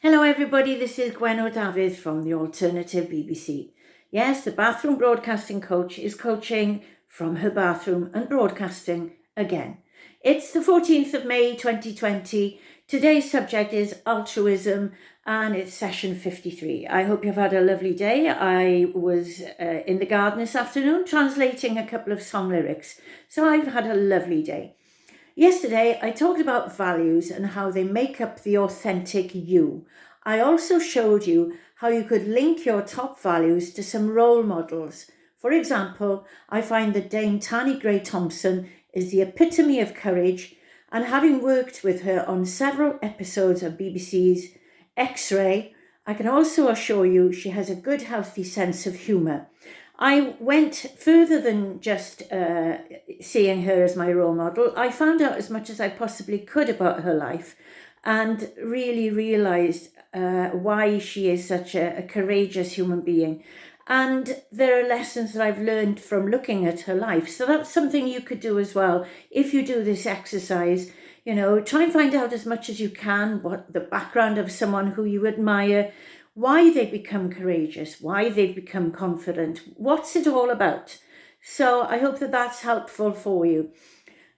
Hello everybody, this is Gwenno Dafydd from the Alternative BBC. Yes, the bathroom broadcasting coach is coaching from her bathroom and broadcasting again. It's the 14th of May 2020. Today's subject is altruism and it's session 53. I hope you've had a lovely day. I was in the garden this afternoon translating a couple of song lyrics, so I've had a lovely day. Yesterday, I talked about values and how they make up the authentic you. I also showed you how you could link your top values to some role models. For example, I find that Dame Tanni Grey-Thompson is the epitome of courage, and having worked with her on several episodes of BBC's X-Ray, I can also assure you she has a good, healthy sense of humour. I went further than just seeing her as my role model. I found out as much as I possibly could about her life and really realised why she is such a courageous human being. And there are lessons that I've learned from looking at her life. So that's something you could do as well. If you do this exercise, try and find out as much as you can what the background of someone who you admire, why they become courageous, why they've become confident, what's it all about. So I hope that that's helpful for you.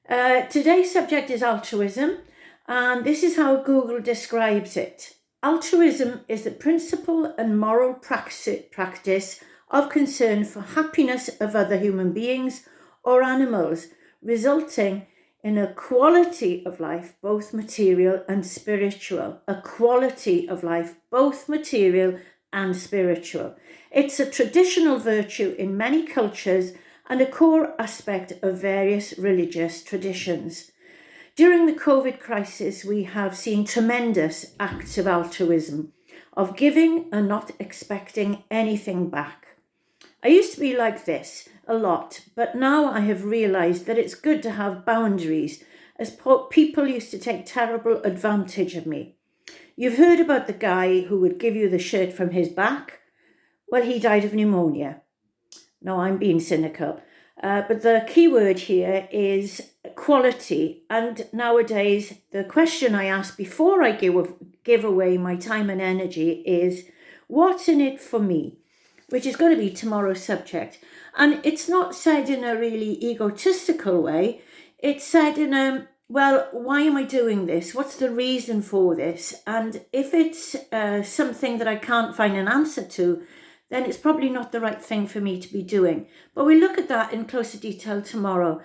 Today's subject is altruism, and this is how Google describes it. Altruism is the principle and moral practice of concern for happiness of other human beings or animals, resulting in a quality of life, both material and spiritual. A quality of life, both material and spiritual. It's a traditional virtue in many cultures and a core aspect of various religious traditions. During the COVID crisis, we have seen tremendous acts of altruism, of giving and not expecting anything back. I used to be like this a lot, but now I have realised that it's good to have boundaries, as people used to take terrible advantage of me. You've heard about the guy who would give you the shirt from his back? Well, he died of pneumonia. No, I'm being cynical. But the key word here is quality. And nowadays, the question I ask before I give away my time and energy is, what's in it for me? Which is going to be tomorrow's subject. And it's not said in a really egotistical way. It's said in a, well, why am I doing this? What's the reason for this? And if it's something that I can't find an answer to, then it's probably not the right thing for me to be doing. But we'll look at that in closer detail tomorrow.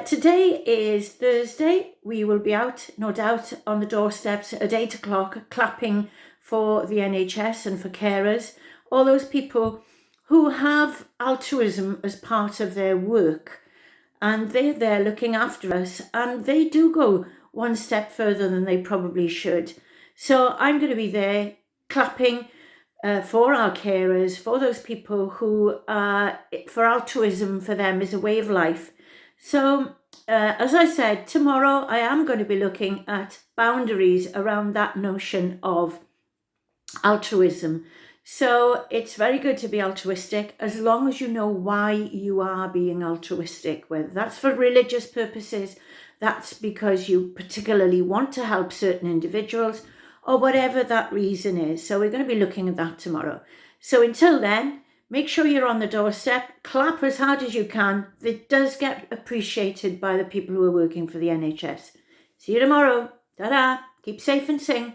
Today is Thursday. We will be out, no doubt, on the doorsteps at 8 o'clock, clapping for the NHS and for carers, all those people who have altruism as part of their work, and they're there looking after us, and they do go one step further than they probably should. So I'm going to be there clapping for our carers, for those people who, for altruism for them is a way of life. So as I said, tomorrow I am going to be looking at boundaries around that notion of altruism. So it's very good to be altruistic as long as you know why you are being altruistic, whether that's for religious purposes, that's because you particularly want to help certain individuals, or whatever that reason is. So we're going to be looking at that tomorrow. So until then, make sure you're on the doorstep, clap as hard as you can. It does get appreciated by the people who are working for the NHS. See you tomorrow. Ta-da. Keep safe and sing.